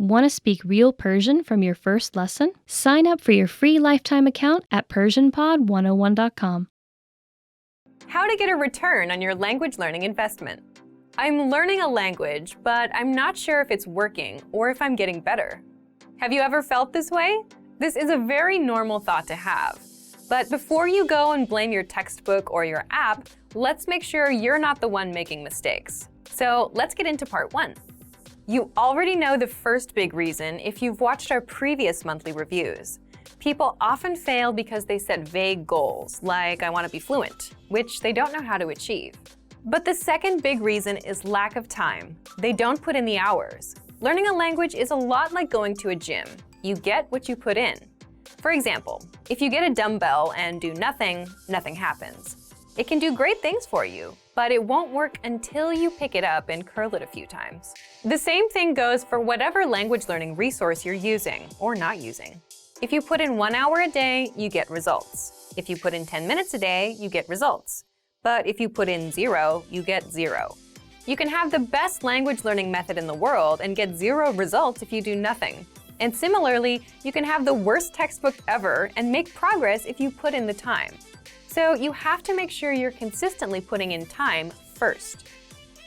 Want to speak real Persian from your first lesson? Sign up for your free lifetime account at PersianPod101.com. How to get a return on your language learning investment. I'm learning a language, but I'm not sure if it's working or if I'm getting better. Have you ever felt this way? This is a very normal thought to have. But before you go and blame your textbook or your app, let's make sure you're not the one making mistakes. So let's get into part 1. You already know the first big reason if you've watched our previous monthly reviews. People often fail because they set vague goals, like I want to be fluent, which they don't know how to achieve. But the second big reason is lack of time. They don't put in the hours. Learning a language is a lot like going to a gym. You get what you put in. For example, if you get a dumbbell and do nothing, nothing happens. It can do great things for you, but it won't work until you pick it up and curl it a few times. The same thing goes for whatever language learning resource you're using or not using. If you put in 1 hour a day, you get results. If you put in 10 minutes a day, you get results. But if you put in 0, you get 0. You can have the best language learning method in the world and get 0 results if you do nothing. And similarly, you can have the worst textbook ever and make progress if you put in the time. So you have to make sure you're consistently putting in time first.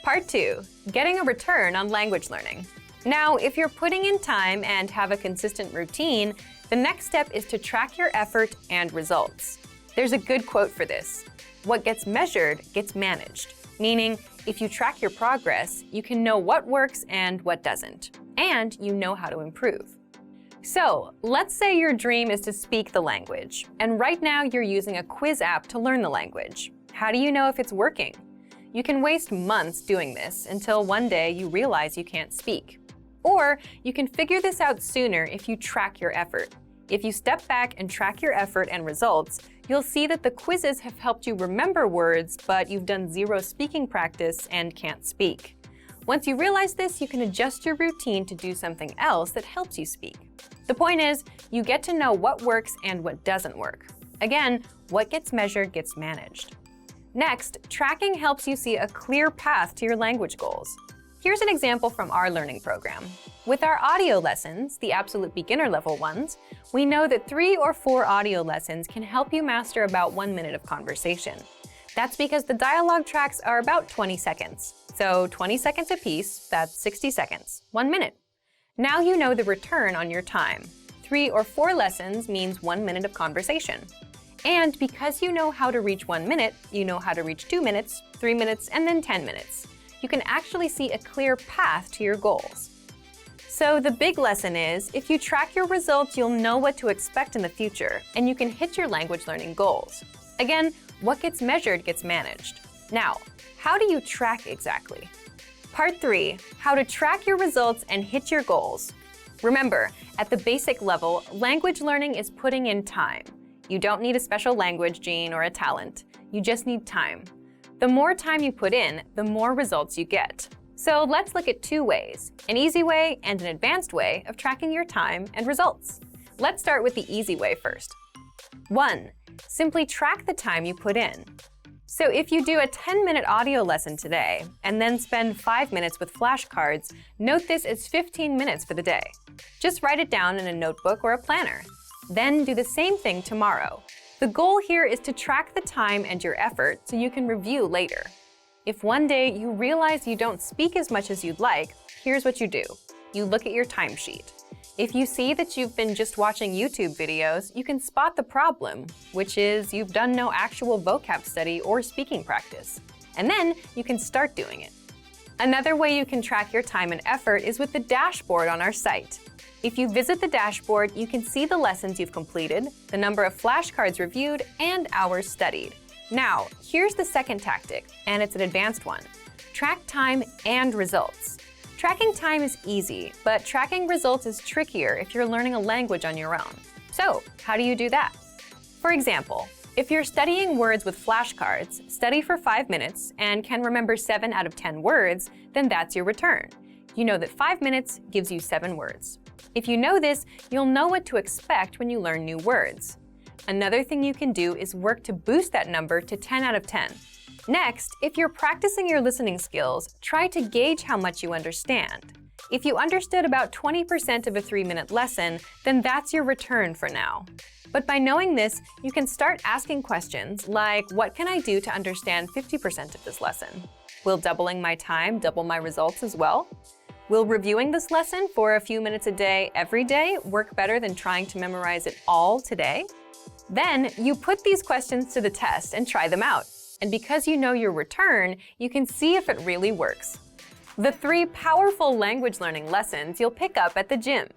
Part 2. Getting a return on language learning. Now, if you're putting in time and have a consistent routine, the next step is to track your effort and results. There's a good quote for this. What gets measured gets managed. Meaning, if you track your progress, you can know what works and what doesn't. And you know how to improve. So, let's say your dream is to speak the language, and right now you're using a quiz app to learn the language. How do you know if it's working? You can waste months doing this until one day you realize you can't speak. Or you can figure this out sooner if you track your effort. If you step back and track your effort and results, you'll see that the quizzes have helped you remember words, but you've done 0 speaking practice and can't speak. Once you realize this, you can adjust your routine to do something else that helps you speak. The point is, you get to know what works and what doesn't work. Again, what gets measured gets managed. Next, tracking helps you see a clear path to your language goals. Here's an example from our learning program. With our audio lessons, the absolute beginner level ones, we know that 3 or 4 audio lessons can help you master about 1 minute of conversation. That's because the dialogue tracks are about 20 seconds. So 20 seconds apiece, that's 60 seconds, 1 minute. Now you know the return on your time. 3 or 4 lessons means 1 minute of conversation. And because you know how to reach 1 minute, you know how to reach 2 minutes, 3 minutes, and then 10 minutes. You can actually see a clear path to your goals. So the big lesson is, if you track your results, you'll know what to expect in the future, and you can hit your language learning goals. Again, what gets measured gets managed. Now, how do you track exactly? Part 3, how to track your results and hit your goals. Remember, at the basic level, language learning is putting in time. You don't need a special language gene or a talent. You just need time. The more time you put in, the more results you get. So let's look at 2 ways, an easy way and an advanced way of tracking your time and results. Let's start with the easy way first. 1. Simply track the time you put in. So if you do a 10-minute audio lesson today and then spend 5 minutes with flashcards, note this as 15 minutes for the day. Just write it down in a notebook or a planner. Then do the same thing tomorrow. The goal here is to track the time and your effort so you can review later. If one day you realize you don't speak as much as you'd like, here's what you do. You look at your timesheet. If you see that you've been just watching YouTube videos, you can spot the problem, which is you've done no actual vocab study or speaking practice. And then you can start doing it. Another way you can track your time and effort is with the dashboard on our site. If you visit the dashboard, you can see the lessons you've completed, the number of flashcards reviewed, and hours studied. Now, here's the second tactic, and it's an advanced one. Track time and results. Tracking time is easy, but tracking results is trickier if you're learning a language on your own. So, how do you do that? For example, if you're studying words with flashcards, study for 5 minutes and can remember 7 out of 10 words, then that's your return. You know that 5 minutes gives you 7 words. If you know this, you'll know what to expect when you learn new words. Another thing you can do is work to boost that number to 10 out of 10. Next, if you're practicing your listening skills, try to gauge how much you understand. If you understood about 20% of a 3-minute lesson, then that's your return for now. But by knowing this, you can start asking questions like, what can I do to understand 50% of this lesson? Will doubling my time double my results as well? Will reviewing this lesson for a few minutes a day every day work better than trying to memorize it all today? Then you put these questions to the test and try them out. And because you know your return, you can see if it really works. The 3 powerful language learning lessons you'll pick up at the gym.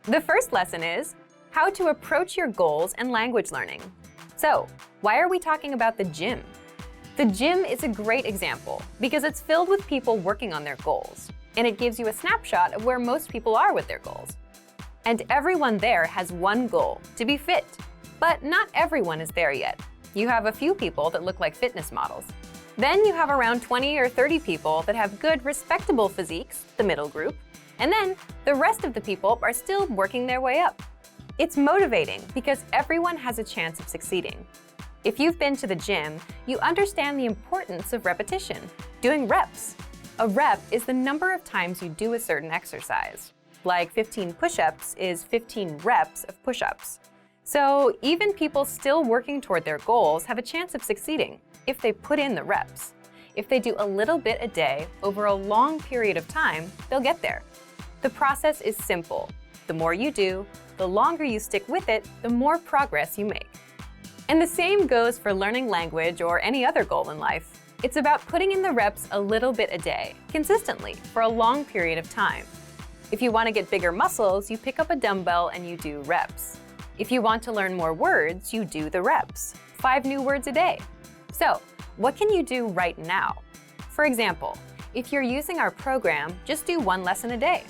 The first lesson is how to approach your goals and language learning. So, why are we talking about the gym? The gym is a great example because it's filled with people working on their goals, and it gives you a snapshot of where most people are with their goals. And everyone there has one goal, to be fit. But not everyone is there yet. You have a few people that look like fitness models. Then you have around 20 or 30 people that have good, respectable physiques, the middle group. And then the rest of the people are still working their way up. It's motivating because everyone has a chance of succeeding. If you've been to the gym, you understand the importance of repetition, doing reps. A rep is the number of times you do a certain exercise. Like 15 push-ups is 15 reps of push-ups. So even people still working toward their goals have a chance of succeeding if they put in the reps. If they do a little bit a day over a long period of time, they'll get there. The process is simple. The more you do, the longer you stick with it, the more progress you make. And the same goes for learning language or any other goal in life. It's about putting in the reps a little bit a day, consistently, for a long period of time. If you want to get bigger muscles, you pick up a dumbbell and you do reps. If you want to learn more words, you do the reps, 5 new words a day. So, what can you do right now? For example, if you're using our program, just do 1 lesson a day.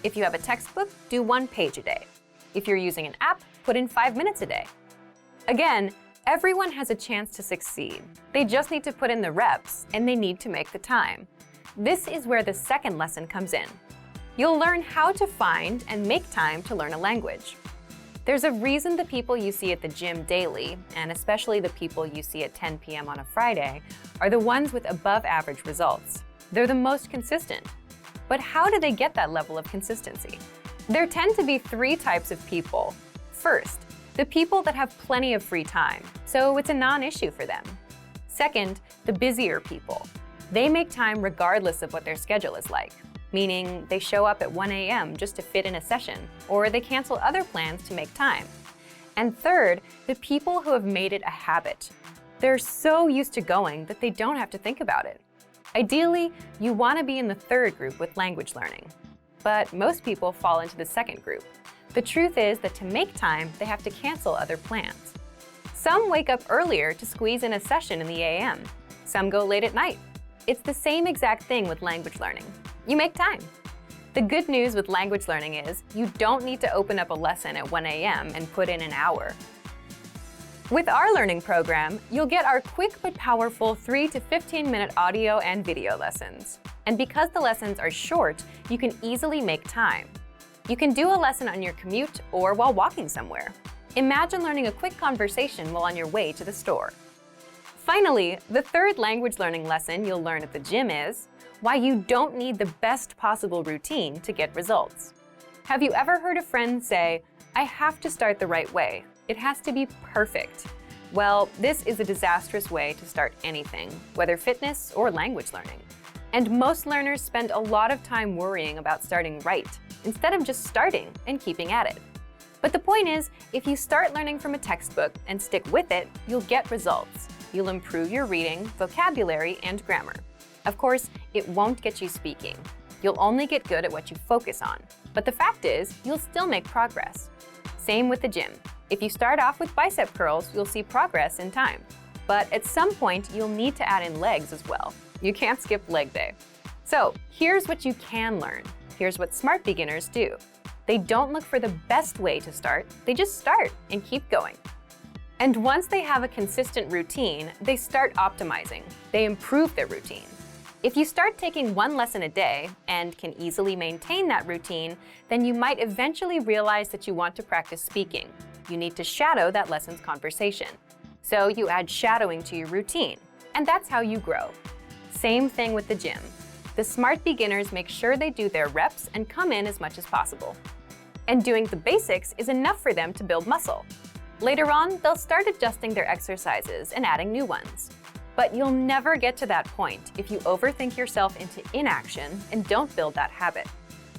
If you have a textbook, do 1 page a day. If you're using an app, put in 5 minutes a day. Again, everyone has a chance to succeed. They just need to put in the reps, and they need to make the time. This is where the second lesson comes in. You'll learn how to find and make time to learn a language. There's a reason the people you see at the gym daily, and especially the people you see at 10 p.m. on a Friday, are the ones with above-average results. They're the most consistent. But how do they get that level of consistency? There tend to be 3 types of people. First, the people that have plenty of free time, so it's a non-issue for them. Second, the busier people. They make time regardless of what their schedule is like, meaning they show up at 1 a.m. just to fit in a session, or they cancel other plans to make time. And third, the people who have made it a habit. They're so used to going that they don't have to think about it. Ideally, you want to be in the third group with language learning. But most people fall into the second group. The truth is that to make time, they have to cancel other plans. Some wake up earlier to squeeze in a session in the a.m. Some go late at night. It's the same exact thing with language learning. You make time. The good news with language learning is you don't need to open up a lesson at 1 a.m. and put in an hour. With our learning program, you'll get our quick but powerful 3 to 15-minute audio and video lessons. And because the lessons are short, you can easily make time. You can do a lesson on your commute or while walking somewhere. Imagine learning a quick conversation while on your way to the store. Finally, the third language learning lesson you'll learn at the gym is why you don't need the best possible routine to get results. Have you ever heard a friend say, "I have to start the right way. It has to be perfect"? Well, this is a disastrous way to start anything, whether fitness or language learning. And most learners spend a lot of time worrying about starting right, instead of just starting and keeping at it. But the point is, if you start learning from a textbook and stick with it, you'll get results. You'll improve your reading, vocabulary, and grammar. Of course, it won't get you speaking. You'll only get good at what you focus on. But the fact is, you'll still make progress. Same with the gym. If you start off with bicep curls, you'll see progress in time. But at some point, you'll need to add in legs as well. You can't skip leg day. So here's what you can learn. Here's what smart beginners do. They don't look for the best way to start. They just start and keep going. And once they have a consistent routine, they start optimizing. They improve their routine. If you start taking 1 lesson a day and can easily maintain that routine, then you might eventually realize that you want to practice speaking. You need to shadow that lesson's conversation. So you add shadowing to your routine, and that's how you grow. Same thing with the gym. The smart beginners make sure they do their reps and come in as much as possible. And doing the basics is enough for them to build muscle. Later on, they'll start adjusting their exercises and adding new ones. But you'll never get to that point if you overthink yourself into inaction and don't build that habit.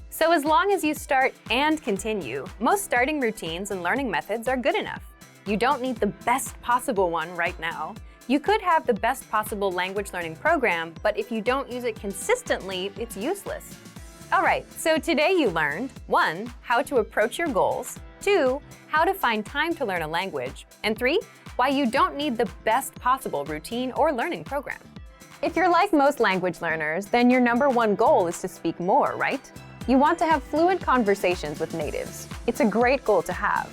So as long as you start and continue, most starting routines and learning methods are good enough. You don't need the best possible one right now. You could have the best possible language learning program, but if you don't use it consistently, it's useless. All right, so today you learned 1. How to approach your goals, 2. How to find time to learn a language, and 3. Why you don't need the best possible routine or learning program. If you're like most language learners, then your #1 goal is to speak more, right? You want to have fluent conversations with natives. It's a great goal to have.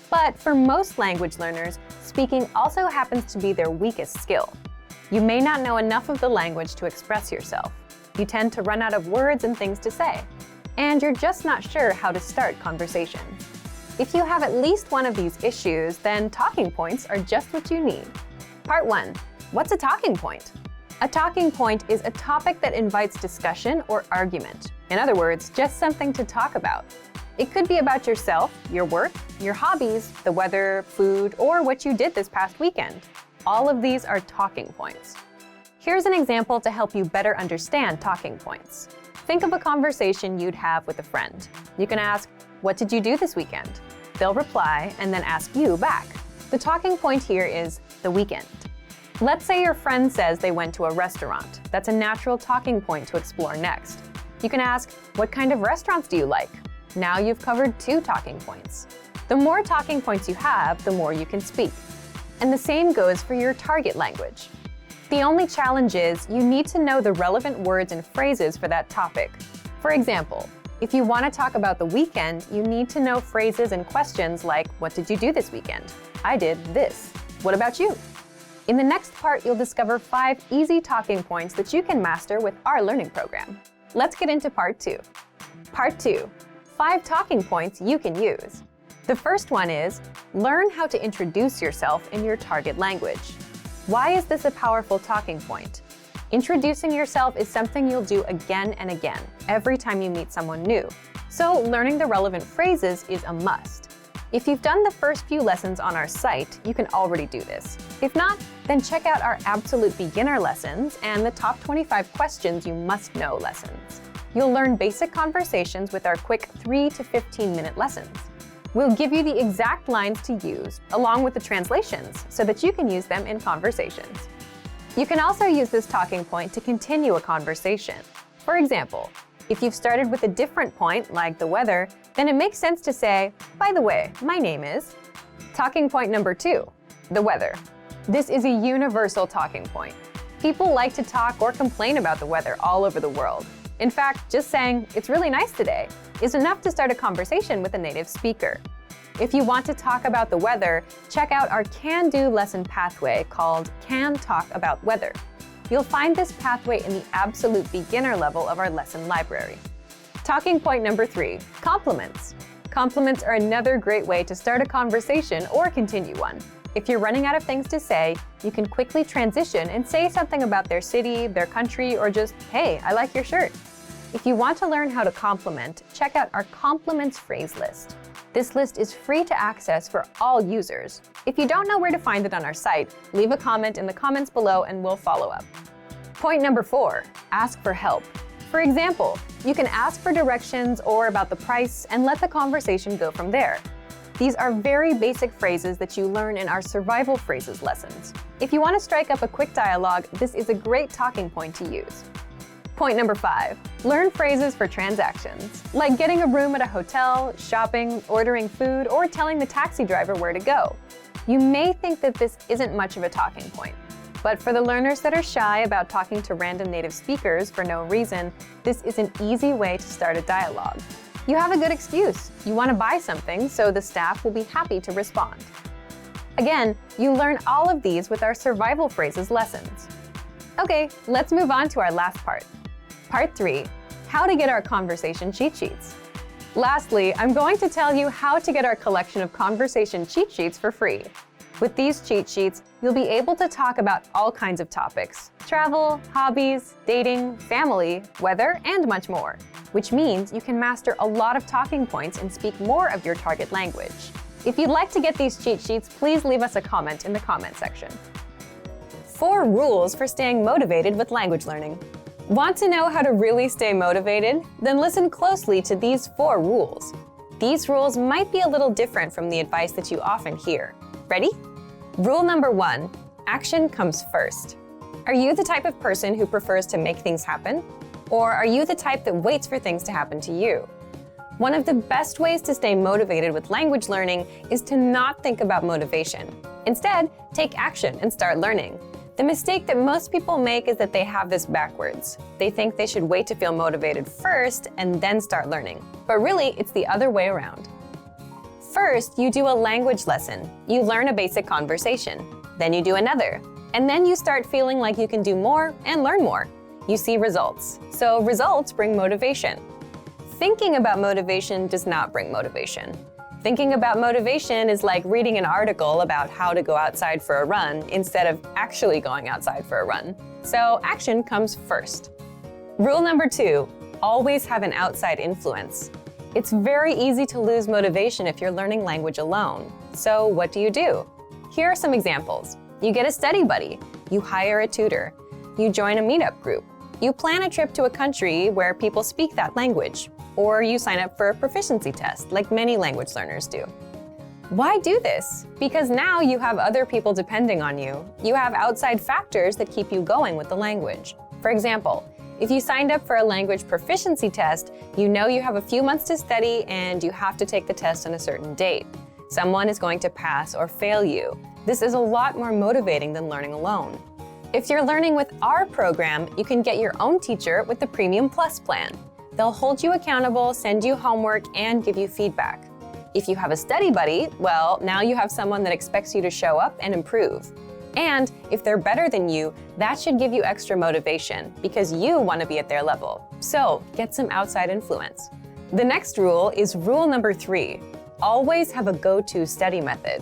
But for most language learners, speaking also happens to be their weakest skill. You may not know enough of the language to express yourself. You tend to run out of words and things to say. And you're just not sure how to start conversations. If you have at least one of these issues, then talking points are just what you need. Part 1. What's a talking point? A talking point is a topic that invites discussion or argument. In other words, just something to talk about. It could be about yourself, your work, your hobbies, the weather, food, or what you did this past weekend. All of these are talking points. Here's an example to help you better understand talking points. Think of a conversation you'd have with a friend. You can ask, "What did you do this weekend?" They'll reply and then ask you back. The talking point here is the weekend. Let's say your friend says they went to a restaurant. That's a natural talking point to explore next. You can ask, "What kind of restaurants do you like?" Now you've covered 2 talking points. The more talking points you have, the more you can speak. And the same goes for your target language. The only challenge is you need to know the relevant words and phrases for that topic. For example, if you want to talk about the weekend, you need to know phrases and questions like, "What did you do this weekend?" "I did this." "What about you?" In the next part, you'll discover 5 easy talking points that you can master with our learning program. Let's get into Part 2. Part 2. 5 talking points you can use. The first one is, learn how to introduce yourself in your target language. Why is this a powerful talking point? Introducing yourself is something you'll do again and again, every time you meet someone new. So learning the relevant phrases is a must. If you've done the first few lessons on our site, you can already do this. If not, then check out our absolute beginner lessons and the top 25 questions you must know lessons. You'll learn basic conversations with our quick 3 to 15-minute lessons. We'll give you the exact lines to use, along with the translations, so that you can use them in conversations. You can also use this talking point to continue a conversation. For example, if you've started with a different point, like the weather, then it makes sense to say, "By the way, my name is." Talking point number 2, the weather. This is a universal talking point. People like to talk or complain about the weather all over the world. In fact, just saying, "It's really nice today," is enough to start a conversation with a native speaker. If you want to talk about the weather, check out our can-do lesson pathway called Can Talk About Weather. You'll find this pathway in the absolute beginner level of our lesson library. Talking point number 3, compliments. Compliments are another great way to start a conversation or continue one. If you're running out of things to say, you can quickly transition and say something about their city, their country, or just, "Hey, I like your shirt." If you want to learn how to compliment, check out our compliments phrase list. This list is free to access for all users. If you don't know where to find it on our site, leave a comment in the comments below and we'll follow up. Point number 4, ask for help. For example, you can ask for directions or about the price and let the conversation go from there. These are very basic phrases that you learn in our survival phrases lessons. If you want to strike up a quick dialogue, this is a great talking point to use. Point number 5, learn phrases for transactions, like getting a room at a hotel, shopping, ordering food, or telling the taxi driver where to go. You may think that this isn't much of a talking point, but for the learners that are shy about talking to random native speakers for no reason, this is an easy way to start a dialogue. You have a good excuse. You want to buy something, so the staff will be happy to respond. Again, you learn all of these with our survival phrases lessons. Okay, let's move on to our last part. Part 3, how to get our conversation cheat sheets. Lastly, I'm going to tell you how to get our collection of conversation cheat sheets for free. With these cheat sheets, you'll be able to talk about all kinds of topics: travel, hobbies, dating, family, weather, and much more, which means you can master a lot of talking points and speak more of your target language. If you'd like to get these cheat sheets, please leave us a comment in the comment section. 4 rules for staying motivated with language learning. Want to know how to really stay motivated? Then listen closely to these 4 rules. These rules might be a little different from the advice that you often hear. Ready? Rule number 1, action comes first. Are you the type of person who prefers to make things happen? Or are you the type that waits for things to happen to you? One of the best ways to stay motivated with language learning is to not think about motivation. Instead, take action and start learning. The mistake that most people make is that they have this backwards. They think they should wait to feel motivated first and then start learning. But really, it's the other way around. First, you do a language lesson. You learn a basic conversation. Then you do another. And then you start feeling like you can do more and learn more. You see results. So results bring motivation. Thinking about motivation does not bring motivation. Thinking about motivation is like reading an article about how to go outside for a run instead of actually going outside for a run. So action comes first. Rule number 2, always have an outside influence. It's very easy to lose motivation if you're learning language alone. So what do? Here are some examples. You get a study buddy. You hire a tutor. You join a meetup group. You plan a trip to a country where people speak that language. Or you sign up for a proficiency test, like many language learners do. Why do this? Because now you have other people depending on you. You have outside factors that keep you going with the language. For example, if you signed up for a language proficiency test, you know you have a few months to study and you have to take the test on a certain date. Someone is going to pass or fail you. This is a lot more motivating than learning alone. If you're learning with our program, you can get your own teacher with the Premium Plus plan. They'll hold you accountable, send you homework, and give you feedback. If you have a study buddy, well, now you have someone that expects you to show up and improve. And if they're better than you, that should give you extra motivation because you want to be at their level. So get some outside influence. The next rule is rule number 3. Always have a go-to study method.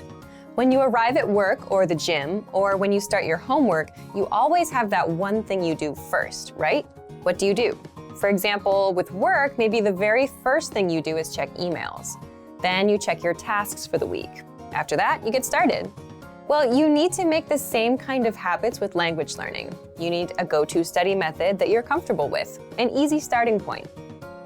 When you arrive at work or the gym, or when you start your homework, you always have that one thing you do first, right? What do? For example, with work, maybe the very first thing you do is check emails. Then you check your tasks for the week. After that, you get started. Well, you need to make the same kind of habits with language learning. You need a go-to study method that you're comfortable with, an easy starting point.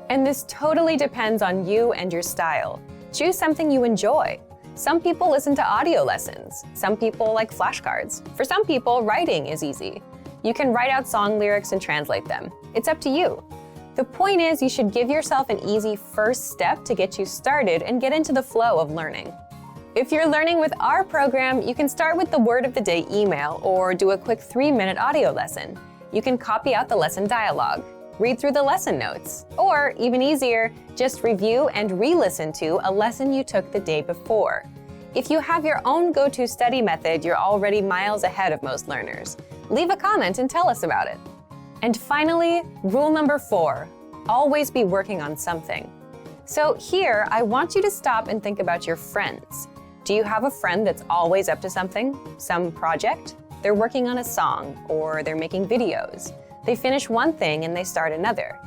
And this totally depends on you and your style. Choose something you enjoy. Some people listen to audio lessons. Some people like flashcards. For some people, writing is easy. You can write out song lyrics and translate them. It's up to you. The point is, you should give yourself an easy first step to get you started and get into the flow of learning. If you're learning with our program, you can start with the word of the day email or do a quick 3-minute audio lesson. You can copy out the lesson dialogue, read through the lesson notes, or even easier, just review and re-listen to a lesson you took the day before. If you have your own go-to study method, you're already miles ahead of most learners. Leave a comment and tell us about it. And finally, rule number 4, always be working on something. So here, I want you to stop and think about your friends. Do you have a friend that's always up to something, some project? They're working on a song, or they're making videos. They finish one thing and they start another.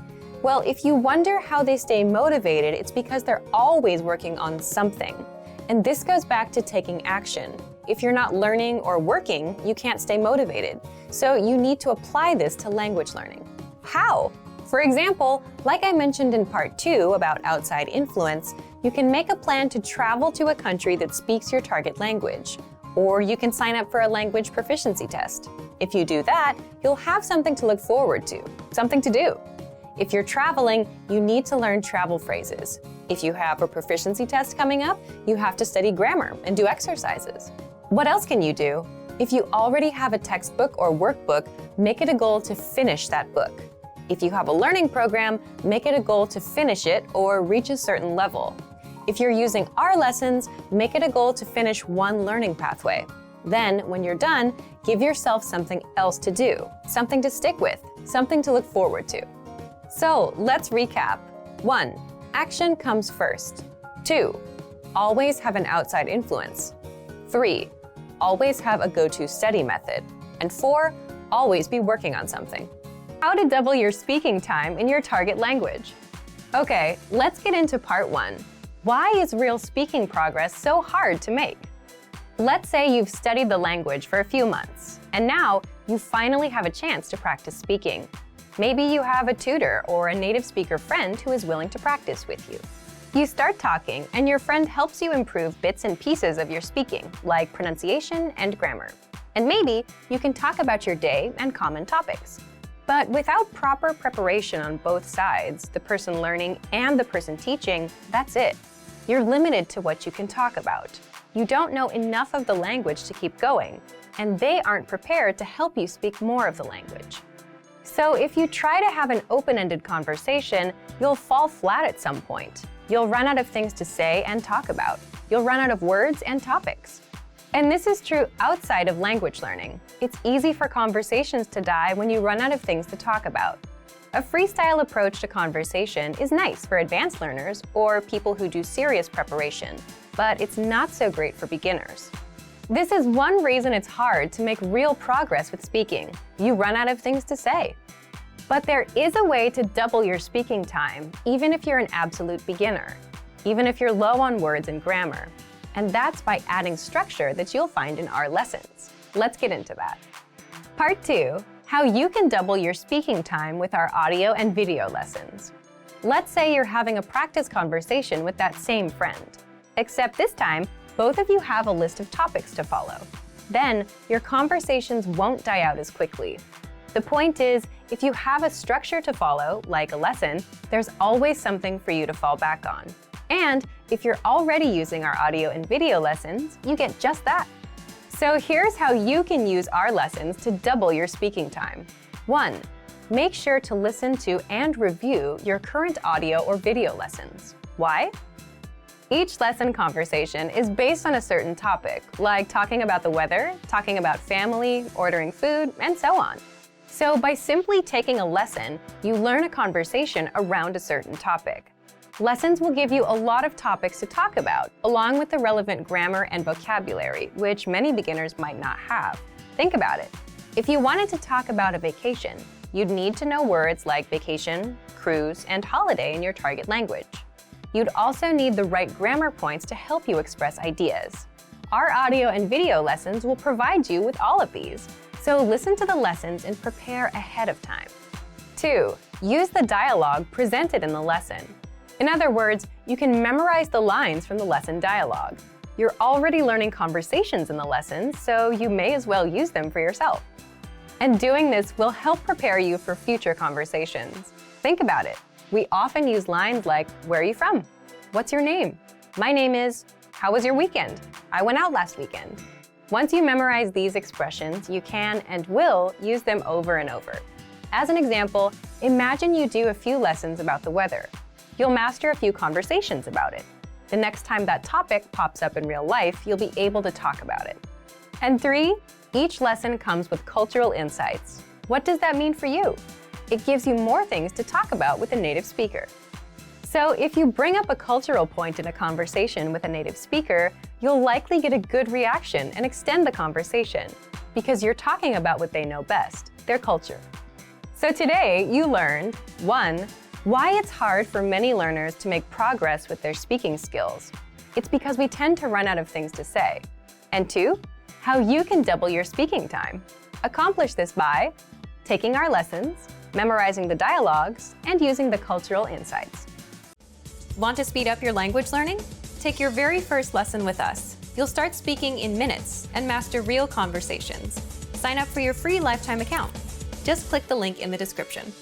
Well, if you wonder how they stay motivated, it's because they're always working on something. And this goes back to taking action. If you're not learning or working, you can't stay motivated. So you need to apply this to language learning. How? For example, like I mentioned in part 2 about outside influence, you can make a plan to travel to a country that speaks your target language. Or you can sign up for a language proficiency test. If you do that, you'll have something to look forward to, something to do. If you're traveling, you need to learn travel phrases. If you have a proficiency test coming up, you have to study grammar and do exercises. What else can you do? If you already have a textbook or workbook, make it a goal to finish that book. If you have a learning program, make it a goal to finish it or reach a certain level. If you're using our lessons, make it a goal to finish one learning pathway. Then, when you're done, give yourself something else to do, something to stick with, something to look forward to. So, let's recap. 1. Action comes first. 2. Always have an outside influence. 3. always have a go-to study method. And 4, always be working on something. How to double your speaking time in your target language. Okay, let's get into part 1. Why is real speaking progress so hard to make? Let's say you've studied the language for a few months, and now you finally have a chance to practice speaking. Maybe you have a tutor or a native speaker friend who is willing to practice with you. You start talking, and your friend helps you improve bits and pieces of your speaking, like pronunciation and grammar. And maybe you can talk about your day and common topics. But without proper preparation on both sides, the person learning and the person teaching, that's it. You're limited to what you can talk about. You don't know enough of the language to keep going, and they aren't prepared to help you speak more of the language. So if you try to have an open-ended conversation, you'll fall flat at some point. You'll run out of things to say and talk about. You'll run out of words and topics. And this is true outside of language learning. It's easy for conversations to die when you run out of things to talk about. A freestyle approach to conversation is nice for advanced learners or people who do serious preparation, but it's not so great for beginners. This is one reason it's hard to make real progress with speaking. You run out of things to say. But there is a way to double your speaking time, even if you're an absolute beginner, even if you're low on words and grammar. And that's by adding structure that you'll find in our lessons. Let's get into that. Part 2, how you can double your speaking time with our audio and video lessons. Let's say you're having a practice conversation with that same friend, except this time, both of you have a list of topics to follow. Then, your conversations won't die out as quickly. The point is, if you have a structure to follow, like a lesson, there's always something for you to fall back on. And if you're already using our audio and video lessons, you get just that. So here's how you can use our lessons to double your speaking time. 1. Make sure to listen to and review your current audio or video lessons. Why? Each lesson conversation is based on a certain topic, like talking about the weather, talking about family, ordering food, and so on. So by simply taking a lesson, you learn a conversation around a certain topic. Lessons will give you a lot of topics to talk about, along with the relevant grammar and vocabulary, which many beginners might not have. Think about it. If you wanted to talk about a vacation, you'd need to know words like vacation, cruise, and holiday in your target language. You'd also need the right grammar points to help you express ideas. Our audio and video lessons will provide you with all of these, so listen to the lessons and prepare ahead of time. 2. Use the dialogue presented in the lesson. In other words, you can memorize the lines from the lesson dialogue. You're already learning conversations in the lessons, so you may as well use them for yourself. And doing this will help prepare you for future conversations. Think about it. We often use lines like, "Where are you from? What's your name? My name is, how was your weekend? I went out last weekend." Once you memorize these expressions, you can and will use them over and over. As an example, imagine you do a few lessons about the weather. You'll master a few conversations about it. The next time that topic pops up in real life, you'll be able to talk about it. And 3, each lesson comes with cultural insights. What does that mean for you? It gives you more things to talk about with a native speaker. So if you bring up a cultural point in a conversation with a native speaker, you'll likely get a good reaction and extend the conversation, because you're talking about what they know best, their culture. So today you learned 1. Why it's hard for many learners to make progress with their speaking skills. It's because we tend to run out of things to say. And 2, how you can double your speaking time. Accomplish this by taking our lessons, memorizing the dialogues, and using the cultural insights. Want to speed up your language learning? Take your very first lesson with us. You'll start speaking in minutes and master real conversations. Sign up for your free lifetime account. Just click the link in the description.